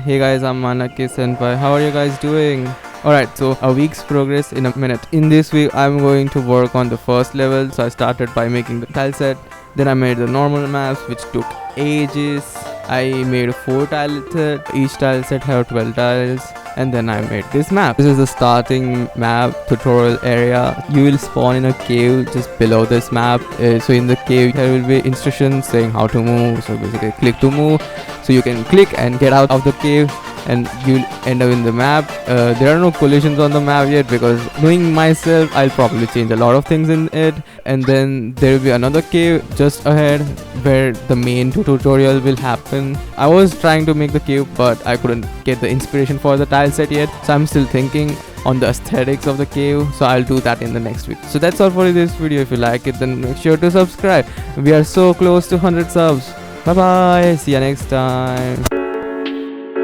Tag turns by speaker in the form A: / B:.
A: Hey guys, I'm Manaki Senpai. How are you guys doing? Alright, so a week's progress in a minute. In this week, I'm going to work on the first level. So I started by making the tile set. Then I made the normal maps, which took ages. I made a 4 tile set. Each tile set had 12 tiles. And then I made this map. This is the starting map tutorial area. You will spawn in a cave just below this map. So in the cave there will be instructions saying how to move. So basically click to move. So you can click and get out of the cave and you'll end up in the map. There are no collisions on the map yet because knowing myself, I'll probably change a lot of things in it. And then there will be another cave just ahead where the main tutorial will happen. I was trying to make the cave but I couldn't get the inspiration for the tile set yet, so I'm still thinking on the aesthetics of the cave, so I'll do that in the next week. So that's all for this video. If you like it, then make sure to subscribe. We are so close to 100 subs. Bye bye, see you next time.